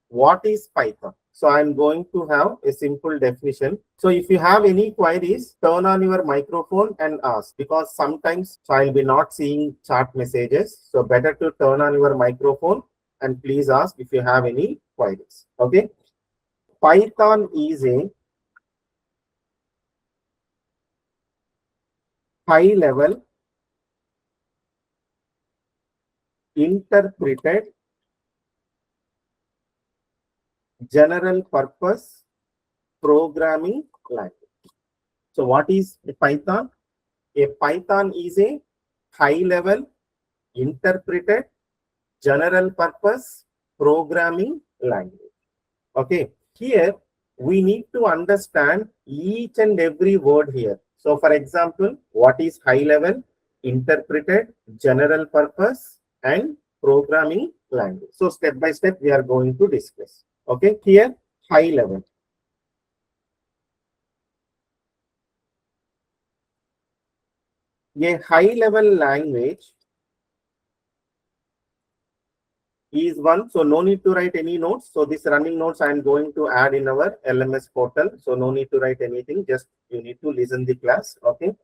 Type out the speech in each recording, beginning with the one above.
what is Python? So I'm going to have a simple definition. So if you have any queries, turn on your microphone and ask, because sometimes I'll be not seeing chat messages. So better to turn on your microphone and please ask if you have any queries. Okay. Python is a high level interpreted general purpose programming language. So what is a Python? A Python is a high level interpreted general purpose programming language. Okay, here we need to understand each and every word here. So for example, what is high level interpreted general purpose and programming language? So step by step we are going to discuss. Okay, here high level. A high level language is one. So no need to write any notes. So this running notes I am going to add in our LMS portal. So no need to write anything. Just you need to listen the class. Okay.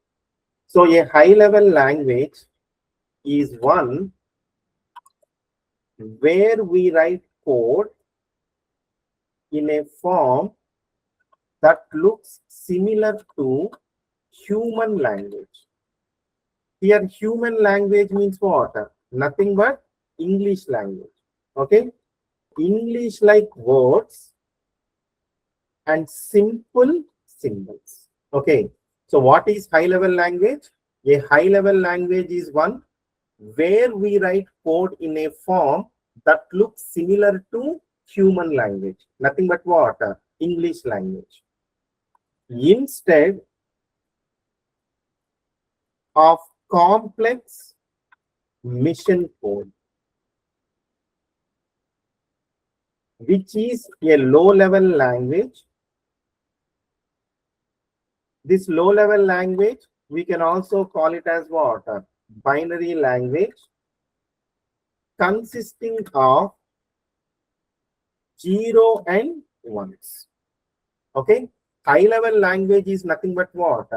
So a high level language is one where we write code in a form that looks similar to human language. Here human language means what? Nothing but English language. Okay, English like words and simple symbols. Okay, so what is high level language? A high level language is one where we write code in a form that looks similar to human language. Nothing but what? English language. Instead of complex mission code, which is a low-level language. This low-level language, we can also call it as what? Binary language, consisting of 0 and 1s. Okay, high-level language is nothing but what?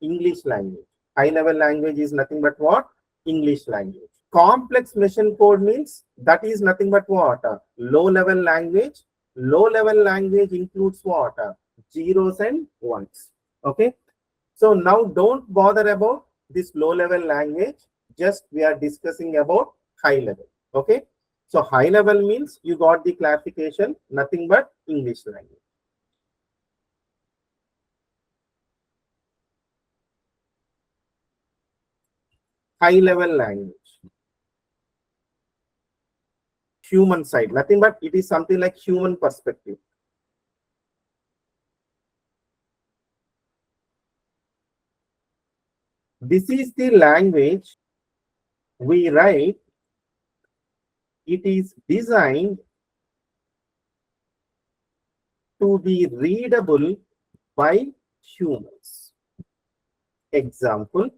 English language. High-level language is nothing but what? English language. Complex machine code means that is nothing but what? Low-level language. Low-level language includes what? Zeros and ones. Okay. So now don't bother about this low-level language. Just we are discussing about high-level. Okay. So high-level means you got the clarification. Nothing but English language. High-level language. Human side, nothing but it is something like human perspective. This is the language we write. It is designed to be readable by humans. Example,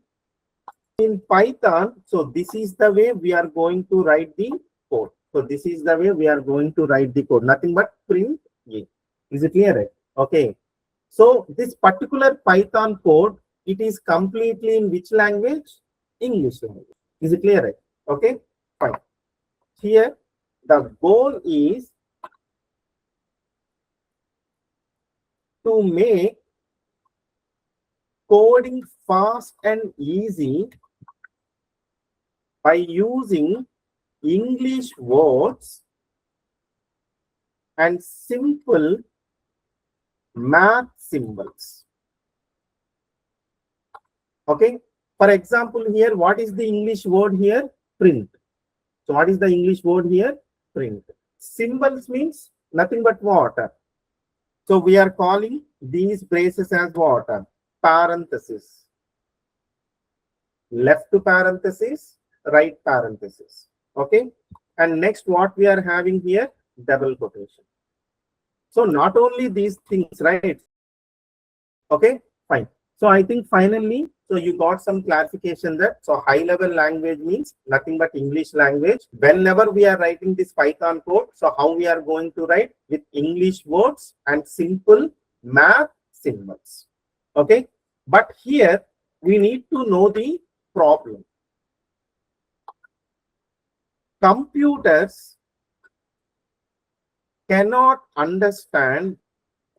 in Python, so this is the way we are going to write the code. So this is the way we are going to write the code. Nothing but print A. Is it clear? Okay. So this particular Python code, it is completely in which language? English language. Is it clear? Okay. Fine. Here the goal is to make coding fast and easy by using English words and simple math symbols. Okay. For example, here, what is the English word here? Print. So what is the English word here? Print. Symbols means nothing but what? So we are calling these braces as what? Parenthesis. Left parenthesis, right parenthesis. Okay. And next, what we are having here? Double quotation. So not only these things, right? Okay, fine. So I think finally, So you got some clarification there. So high level language means nothing but English language. Whenever we are writing this Python code, so how we are going to write with English words and simple math symbols. Okay. But here we need to know the problem. Computers cannot understand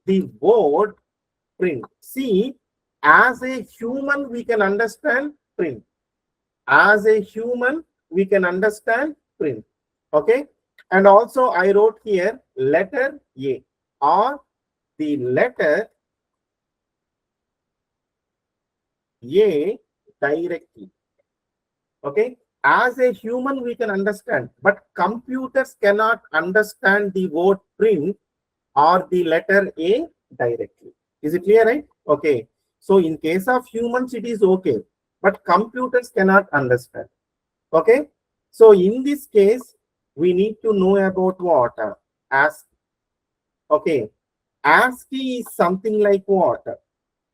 the word print. See, as a human, we can understand print. As a human, we can understand print. Okay. And also I wrote here letter A or the letter A directly. Okay. As a human, we can understand, but computers cannot understand the word print or the letter A directly. Is it clear, right? Okay. So in case of humans, it is okay, but computers cannot understand. Okay. So in this case, we need to know about what? ASCII. Okay. ASCII is something like what?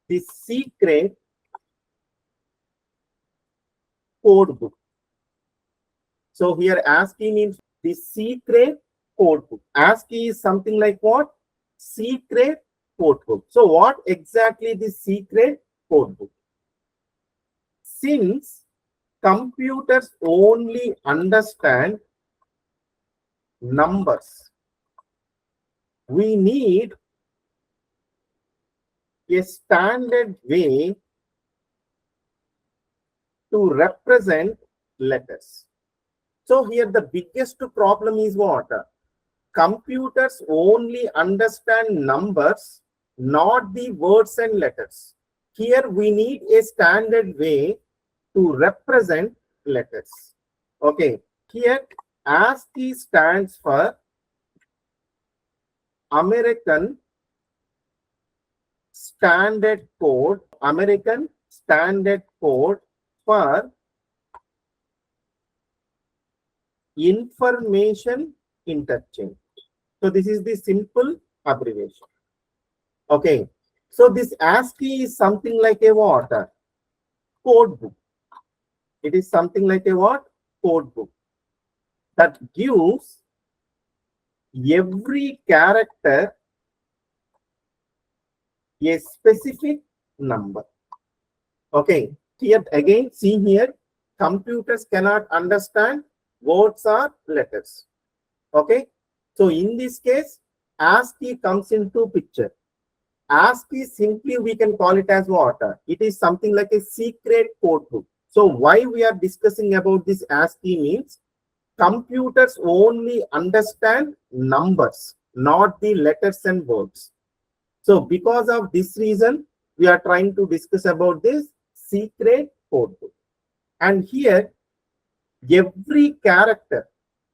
The secret code book. So here ASCII means the secret code book. ASCII is something like what? Secret code book. So what exactly the secret code book? Since computers only understand numbers, we need a standard way to represent letters. So here the biggest problem is what? Computers only understand numbers, not the words and letters. Here we need a standard way to represent letters. Okay, here ASCII stands for American Standard Code, American Standard Code for Information Interchange. So this is the simple abbreviation. Okay, so this ASCII is something like a what? Code book. It is something like a what? Code book that gives every character a specific number. Okay, here again, see here, computers cannot understand words or letters. Okay, so in this case, ASCII comes into picture. ASCII simply we can call it as what? It is something like a secret code book. So why we are discussing about this ASCII means computers only understand numbers, not the letters and words. So because of this reason, we are trying to discuss about this secret code book. And here, every character,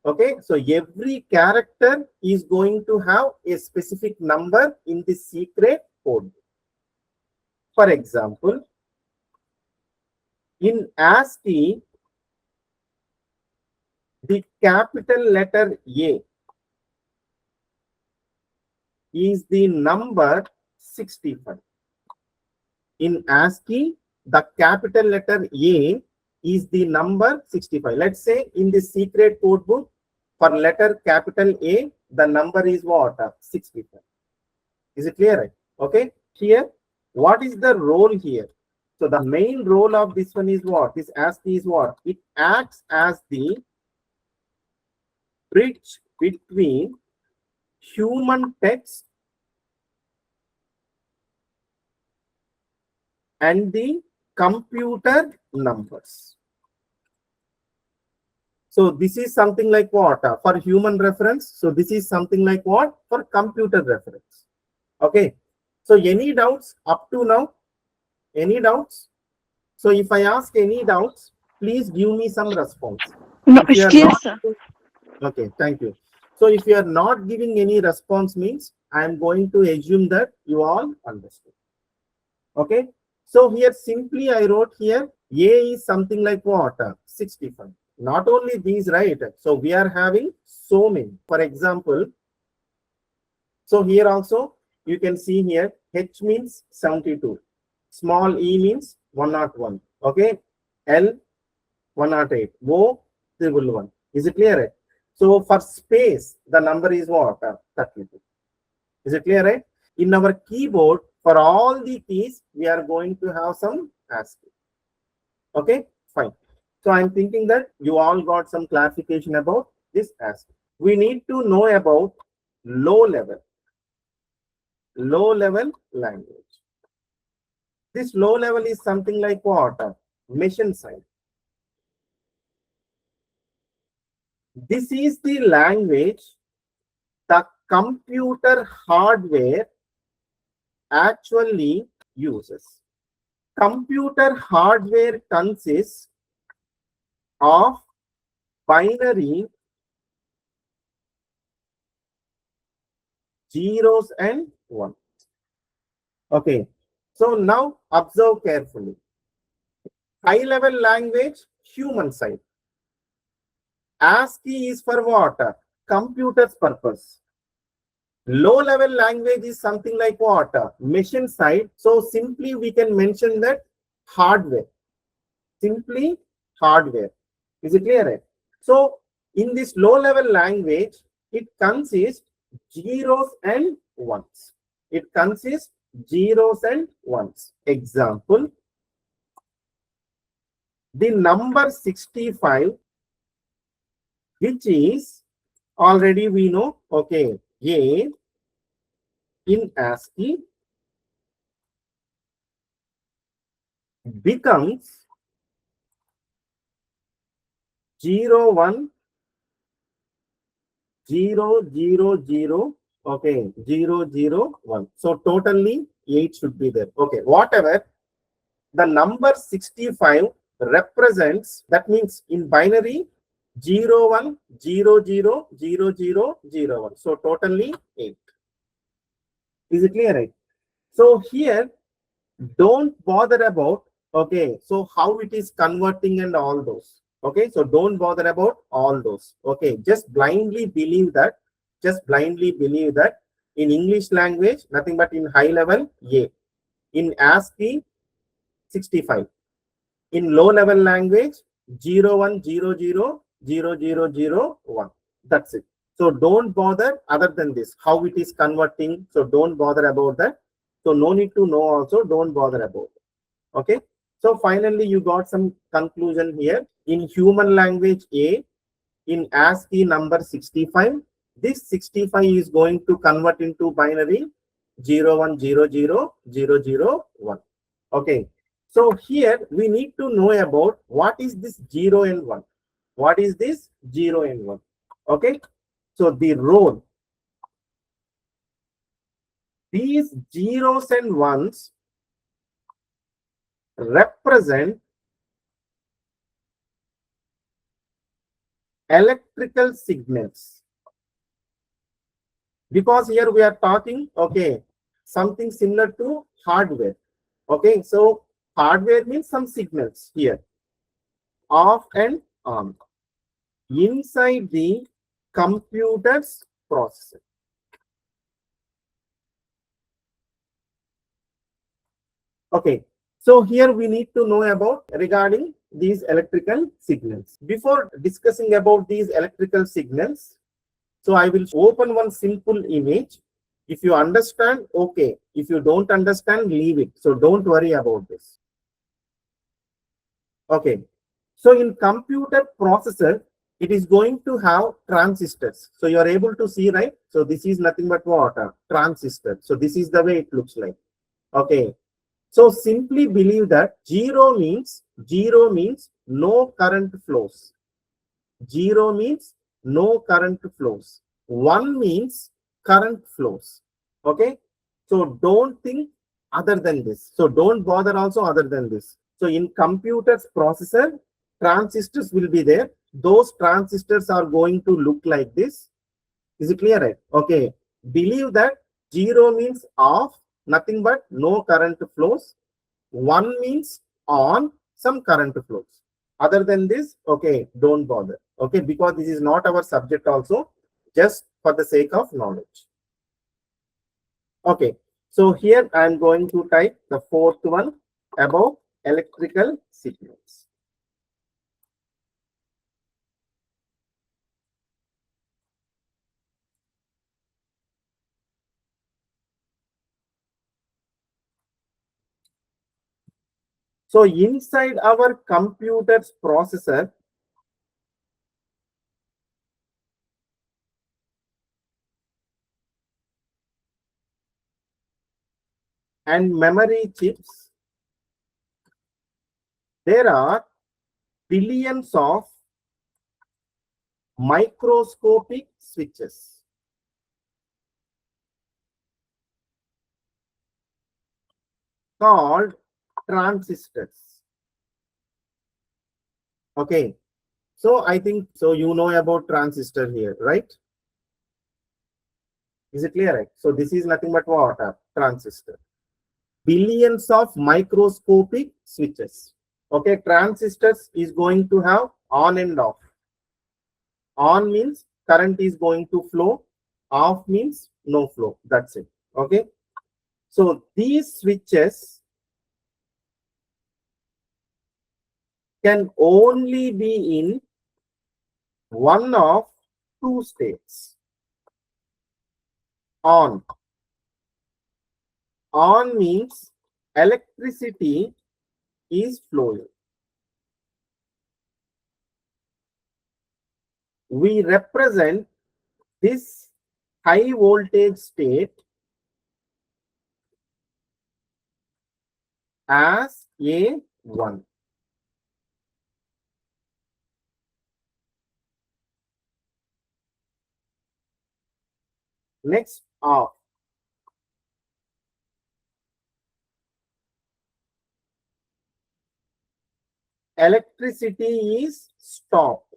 okay, so every character is going to have a specific number in the secret code book. For example, in ASCII, the capital letter A is the number 65. In ASCII, the capital letter A is the number 65. Let's say in the secret code book, for letter capital A, the number is what? 65. Is it clear? Right? Okay. Here, what is the role here? So the main role of this one is what? This ASCII is what? It acts as the bridge between human text and the computer numbers. So this is something like what? For human reference. So this is something like what? For computer reference. Okay. So any doubts up to now? Any doubts? So if I ask any doubts, please give me some response. No, it's clear, sir. Okay, thank you. So if you are not giving any response means I am going to assume that you all understood. Okay. So here simply I wrote here A is something like what? 65. Not only these, right? So we are having so many. For example, so here also you can see here H means 72. Small e means 101. Okay. L 108. O 111. Is it clear? Right? So for space, the number is what? 32. Is it clear? Right? In our keyboard, for all the keys, we are going to have some ASCII. Okay, fine. So I'm thinking that you all got some clarification about this ASCII. We need to know about low level language. This low level is something like what? Machine side. This is the language the computer hardware actually uses. Computer hardware consists of binary zeros and ones. Okay, so now observe carefully. High level language, human side. ASCII is for what? Computer's purpose. Low level language is something like what? Machine side. So simply we can mention that hardware. Simply hardware. Is it clear? So in this low level language, it consists zeros and ones. It consists zeros and ones. Example, the number 65, which is already we know, okay, A in ASCII becomes 0, 1, 0, 0, 0, okay, 0, 0, 1. So totally 8 should be there. Okay, whatever the number 65 represents, that means in binary 0, 1, 0, 0, 0, 0, 0, 1. So totally 8. Is it clear? Right? So here, don't bother about, okay, so how it is converting and all those. Okay, so don't bother about all those. Okay, just blindly believe that, in English language, nothing but in high level, A. In ASCII, 65. In low level language, 0, 1, 0, 0, 0, 0, 0, 1. That's it. So don't bother other than this, how it is converting. So don't bother about that. So no need to know also, don't bother about it. Okay. So finally, you got some conclusion here. In human language A, in ASCII number 65, this 65 is going to convert into binary 0, 1, 0, 0, 0, 0, 1. Okay. So here we need to know about what is this 0 and 1. What is this 0 and 1? Okay. So the role, these zeros and ones represent electrical signals, because here we are talking, okay, something similar to hardware. Okay, so hardware means some signals here, off and on, inside the computer's processor. Okay, so here we need to know about regarding these electrical signals. Before discussing about these electrical signals, so I will open one simple image. If you understand, okay. If you don't understand, leave it. So don't worry about this. Okay. So in computer processor, it is going to have transistors. So you are able to see, right? So this is nothing but what? Transistor. So this is the way it looks like. Okay. So simply believe that 0 means no current flows. 0 means no current flows. 1 means current flows. Okay. So don't think other than this. So don't bother also other than this. So in computer's processor, transistors will be there. Those transistors are going to look like this. Is it clear? Right? Okay. Believe that 0 means off, nothing but no current flows. 1 means on, some current flows. Other than this, okay, don't bother. Okay, because this is not our subject also, just for the sake of knowledge. Okay, so here I am going to type the fourth one above electrical signals. So inside our computer's processor, and memory chips, there are billions of microscopic switches. Called transistors. Okay. So I think, so you know about transistor here, right? Is it clear? Right? So this is nothing but what? A transistor. Billions of microscopic switches. Okay, transistors is going to have on and off. On means current is going to flow. Off means no flow. That's it. Okay. So these switches can only be in one of two states. On. On means electricity is flowing. We represent this high voltage state as A1. Next, off. Electricity is stopped.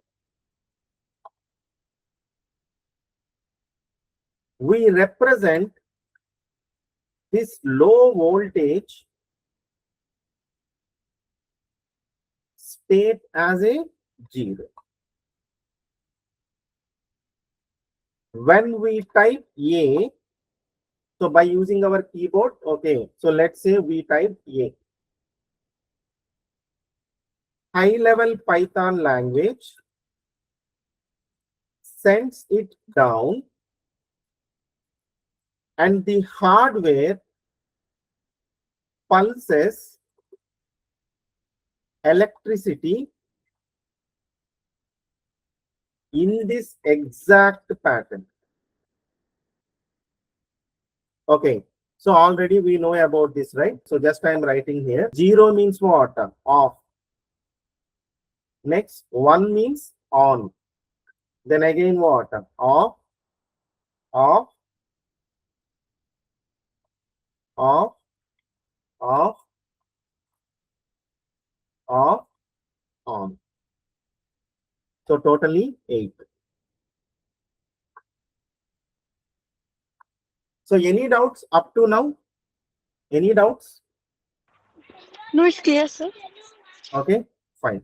We represent this low voltage state as a 0. When we type A, so by using our keyboard, okay, so let's say we type A. High level Python language sends it down, and the hardware pulses electricity in this exact pattern. Okay, so already we know about this, right? So just I'm writing here. 0 means what? Off. Next, 1 means on. Then again what? Off, off, off, off, off, on. So totally 8. So any doubts up to now? Any doubts? No, it's clear, sir. Okay, fine.